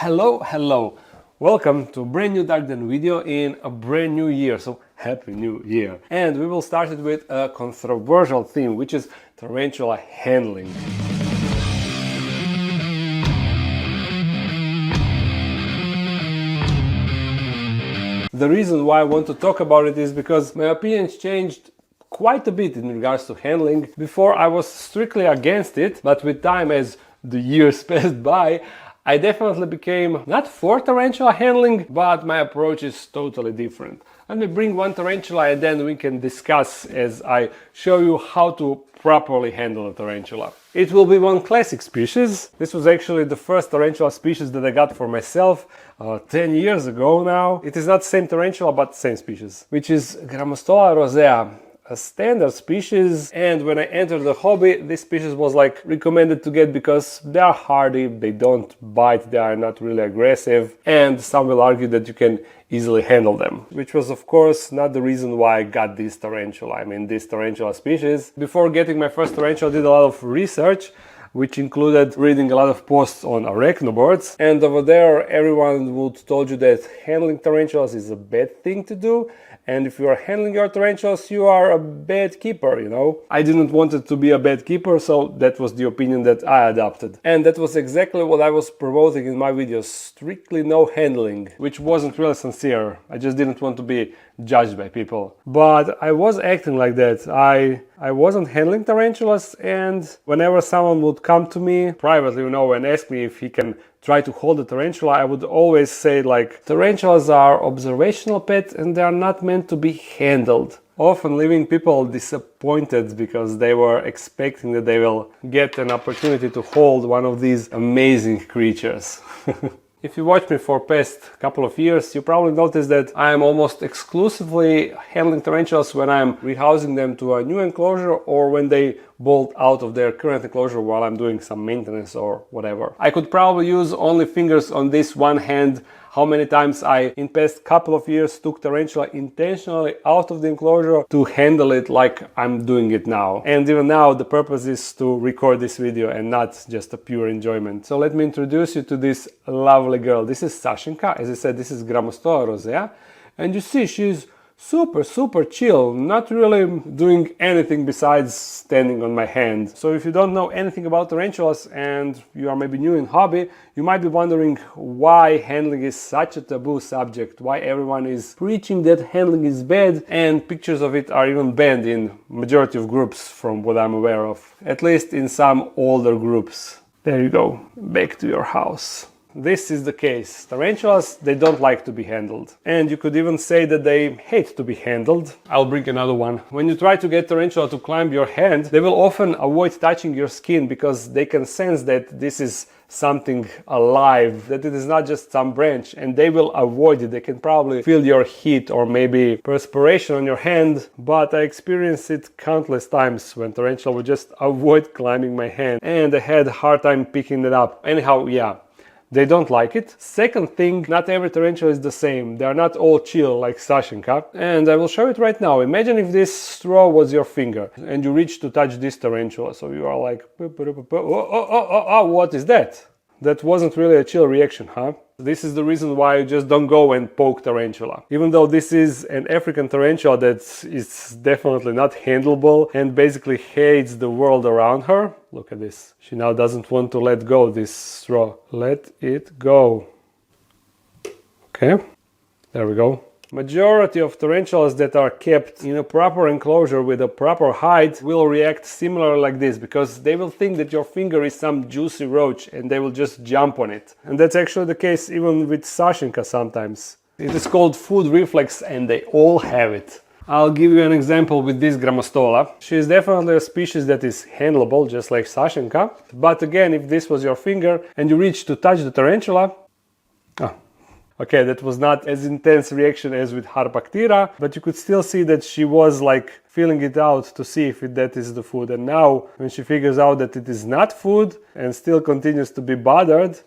Hello! Welcome to a brand new Dark Den video in a brand new year, so Happy New Year! And we will start it with a controversial theme, which is tarantula handling. The reason why I want to talk about it is because my opinions changed quite a bit in regards to handling. Before I was strictly against it, but with time, as the years passed by, I definitely became not for tarantula handling, but my approach is totally different. Let me bring one tarantula and then we can discuss as I show you how to properly handle a tarantula. It will be one classic species. This was actually the first tarantula species that I got for myself 10 years ago now. It is not the same tarantula, but the same species, which is Grammostola rosea. A standard species, and when I entered the hobby, this species was like recommended to get because they are hardy, they don't bite, they are not really aggressive, and some will argue that you can easily handle them, which was of course not the reason why I got this tarantula. This tarantula species. Before getting my first tarantula, I did a lot of research, which included reading a lot of posts on arachnoboards, and over there everyone would told you that handling tarantulas is a bad thing to do, and if you are handling your tarantulas, you are a bad keeper, you know. I didn't want it to be a bad keeper, so that was the opinion that I adopted. And that was exactly what I was promoting in my videos, strictly no handling, which wasn't really sincere. I just didn't want to be judged by people. But I was acting like that. I wasn't handling tarantulas, and whenever someone would come to me privately, you know, and ask me if he can try to hold a tarantula, I would always say like, tarantulas are observational pets and they are not meant to be handled. Often leaving people disappointed because they were expecting that they will get an opportunity to hold one of these amazing creatures. If you watch me for past couple of years, you probably noticed that I am almost exclusively handling tarantulas when I'm rehousing them to a new enclosure or when they bolt out of their current enclosure while I'm doing some maintenance or whatever. I could probably use only fingers on this one hand how many times I, in past couple of years, took tarantula intentionally out of the enclosure to handle it like I'm doing it now. And even now, the purpose is to record this video and not just a pure enjoyment. So let me introduce you to this lovely girl. This is Sashenka. As I said, this is Grammostola rosea. And you see, she's super chill, not really doing anything besides standing on my hand. So if you don't know anything about tarantulas and you are maybe new in hobby, you might be wondering why handling is such a taboo subject, why everyone is preaching that handling is bad, and pictures of it are even banned in majority of groups from what I'm aware of, at least in some older groups. There you go, back to your house. This is the case. Tarantulas, they don't like to be handled. And you could even say that they hate to be handled. I'll bring another one. When you try to get tarantula to climb your hand, they will often avoid touching your skin because they can sense that this is something alive, that it is not just some branch, and they will avoid it. They can probably feel your heat or maybe perspiration on your hand, but I experienced it countless times when tarantula would just avoid climbing my hand, and I had a hard time picking it up. Anyhow, yeah. They don't like it. Second thing, not every tarantula is the same. They are not all chill like Sashenka. And I will show it right now. Imagine if this straw was your finger and you reach to touch this tarantula. So you are like, oh, what is that? That wasn't really a chill reaction, huh? This is the reason why you just don't go and poke tarantula. Even though this is an African tarantula that is definitely not handleable and basically hates the world around her. Look at this. She now doesn't want to let go of this straw. Let it go. Okay, there we go. Majority of tarantulas that are kept in a proper enclosure with a proper height will react similar like this, because they will think that your finger is some juicy roach and they will just jump on it. And that's actually the case even with Sashenka sometimes. It is called food reflex and they all have it. I'll give you an example with this Grammostola. She is definitely a species that is handleable, just like Sashenka. But again, if this was your finger and you reach to touch the tarantula, okay, that was not as intense reaction as with Harpactira, but you could still see that she was like feeling it out to see if that is the food. And now when she figures out that it is not food and still continues to be bothered,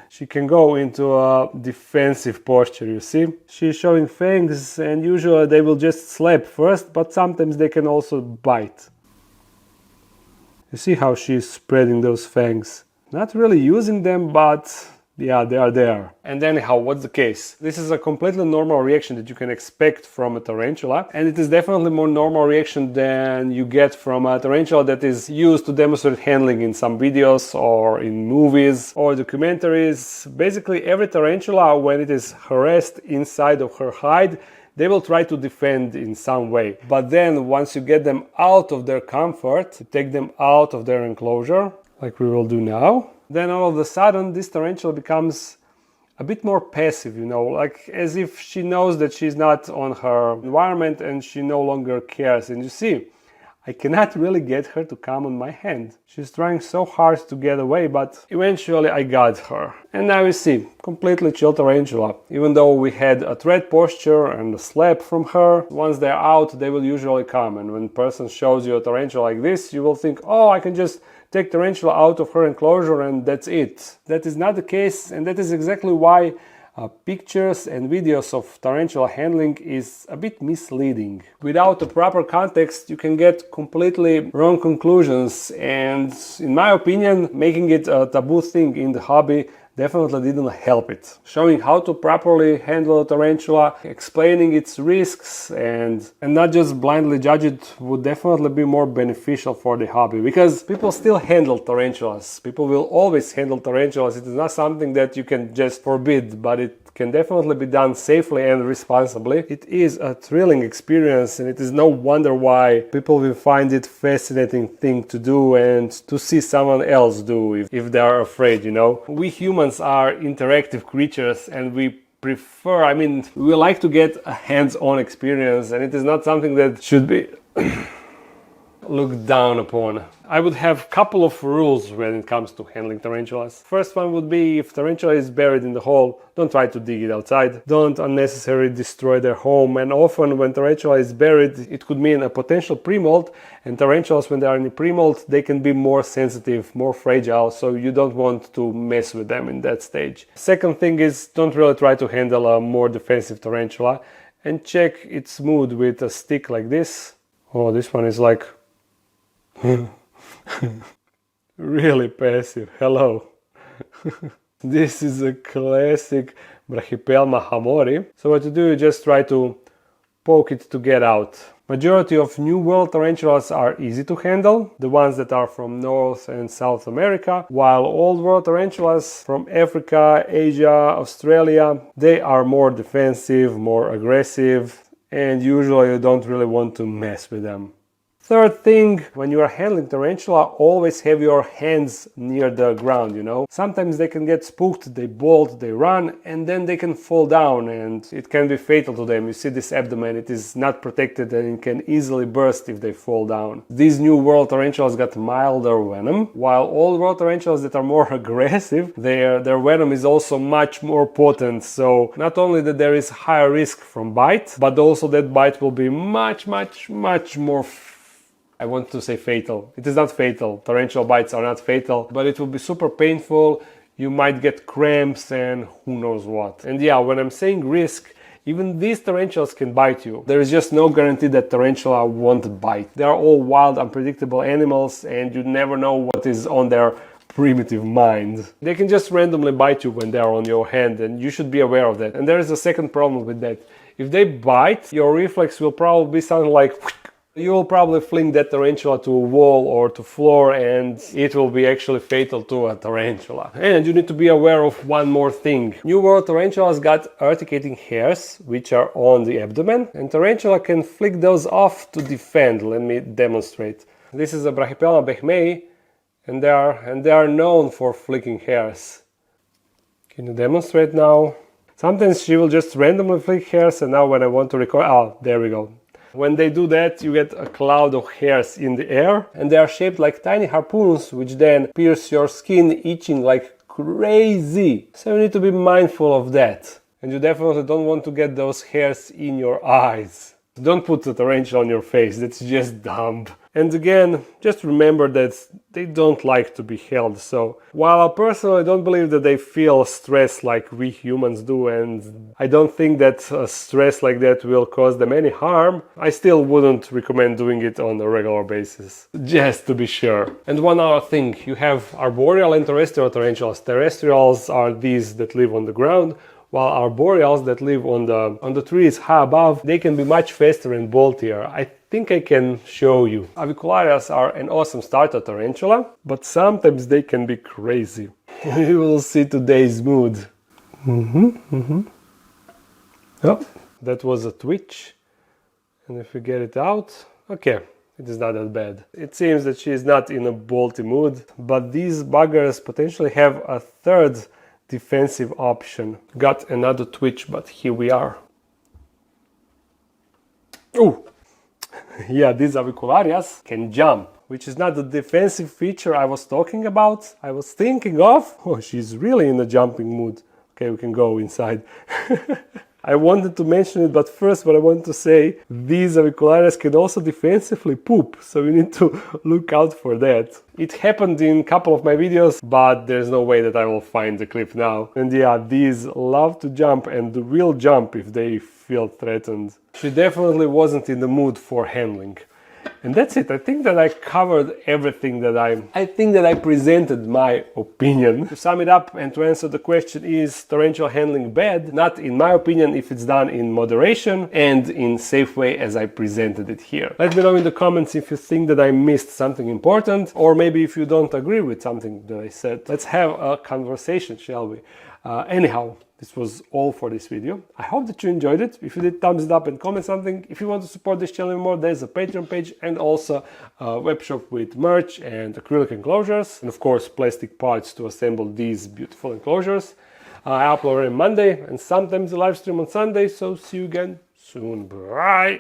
she can go into a defensive posture, you see. She's showing fangs and usually they will just slap first, but sometimes they can also bite. You see how she's spreading those fangs. Not really using them, but Yeah, they are there. And anyhow, what's the case? This is a completely normal reaction that you can expect from a tarantula, and it is definitely more normal reaction than you get from a tarantula that is used to demonstrate handling in some videos or in movies or documentaries. Basically, every tarantula, when it is harassed inside of her hide, they will try to defend in some way. But then once you get them out of their comfort, take them out of their enclosure, like we will do now, then all of a sudden this tarantula becomes a bit more passive, you know, like as if she knows that she's not on her environment and she no longer cares. And you see, I cannot really get her to come on my hand. She's trying so hard to get away, but eventually I got her. And now you see, completely chill tarantula. Even though we had a threat posture and a slap from her, once they're out, they will usually come. And when a person shows you a tarantula like this, you will think, oh, I can just take tarantula out of her enclosure and that's it. That is not the case, and that is exactly why pictures and videos of tarantula handling is a bit misleading. Without a proper context, you can get completely wrong conclusions, and in my opinion, making it a taboo thing in the hobby definitely didn't help it. Showing how to properly handle a tarantula, explaining its risks, and not just blindly judge it would definitely be more beneficial for the hobby, because people still handle tarantulas. People will always handle tarantulas. It is not something that you can just forbid, but it can definitely be done safely and responsibly. It is a thrilling experience, and it is no wonder why people will find it fascinating thing to do and to see someone else do if they are afraid, you know. We humans are interactive creatures, and we prefer, we like to get a hands-on experience, and it is not something that should be looked down upon. I would have a couple of rules when it comes to handling tarantulas. First one would be, if tarantula is buried in the hole, don't try to dig it outside. Don't unnecessarily destroy their home. And often when tarantula is buried, it could mean a potential pre-molt, and tarantulas, when they are in pre-molt, they can be more sensitive, more fragile, so you don't want to mess with them in that stage. Second thing is, don't really try to handle a more defensive tarantula, and check its mood with a stick like this. Oh, this one is like really passive. Hello. This is a classic Brachypelma hamori. So what you do, you just try to poke it to get out. Majority of New World tarantulas are easy to handle, the ones that are from North and South America, while Old World tarantulas from Africa, Asia, Australia, they are more defensive, more aggressive, and usually you don't really want to mess with them. Third thing, when you are handling tarantula, always have your hands near the ground, you know. Sometimes they can get spooked, they bolt, they run, and then they can fall down, and it can be fatal to them. You see this abdomen, it is not protected and it can easily burst if they fall down. These New World tarantulas got milder venom, while Old World tarantulas that are more aggressive, their venom is also much more potent. So not only that there is higher risk from bite, but also that bite will be much more I want to say fatal. It is not fatal. Tarantula bites are not fatal, but it will be super painful. You might get cramps and who knows what. And yeah, when I'm saying risk, even these tarantulas can bite you. There is just no guarantee that tarantula won't bite. They are all wild, unpredictable animals, and you never know what is on their primitive mind. They can just randomly bite you when they are on your hand, and you should be aware of that. And there is a second problem with that. If they bite, your reflex will probably be something like you will probably fling that tarantula to a wall or to floor, and it will be actually fatal to a tarantula. And you need to be aware of one more thing. New World tarantulas got urticating hairs, which are on the abdomen, and tarantula can flick those off to defend. Let me demonstrate. This is a Brachypelma behmei, and they are known for flicking hairs. Can you demonstrate now? Sometimes she will just randomly flick hairs, and now when I want to record, oh, there we go. When they do that, you get a cloud of hairs in the air, and they are shaped like tiny harpoons, which then pierce your skin, itching like crazy. So you need to be mindful of that. And you definitely don't want to get those hairs in your eyes. Don't put the tarantula on your face, that's just dumb. And again, just remember that they don't like to be held. So while I personally don't believe that they feel stress like we humans do, and I don't think that stress like that will cause them any harm, I still wouldn't recommend doing it on a regular basis, just to be sure. And one other thing, you have arboreal and terrestrial tarantulas. Terrestrials are these that live on the ground, while arboreals that live on the trees high above, they can be much faster and boltier. I think I can show you. Avicularias are an awesome starter tarantula, but sometimes they can be crazy. You will see today's mood. Oh, that was a twitch. And if we get it out, okay, it is not that bad. It seems that she is not in a bolty mood, but these buggers potentially have a third defensive option. Got another twitch, but here we are. Oh, yeah, these avicularias can jump, which is not the defensive feature I was talking about. I was thinking of. Oh, she's really in a jumping mood. Okay, we can go inside. I wanted to mention it, but first what I want to say, these avicularias can also defensively poop, so we need to look out for that. It happened in a couple of my videos, but there's no way that I will find the clip now. And yeah, these love to jump and will jump if they feel threatened. She definitely wasn't in the mood for handling. And that's it. I think that I covered everything that I think that I presented my opinion. To sum it up and to answer the question, is tarantula handling bad? Not in my opinion, if it's done in moderation and in safe way as I presented it here. Let me know in the comments if you think that I missed something important, or maybe if you don't agree with something that I said. Let's have a conversation, shall we? Anyhow, this was all for this video. I hope that you enjoyed it. If you did, thumbs it up and comment something. If you want to support this channel more, there's a Patreon page and also a web shop with merch and acrylic enclosures, and of course plastic parts to assemble these beautiful enclosures. I upload on Monday and sometimes a live stream on Sunday, so see you again soon. Bye!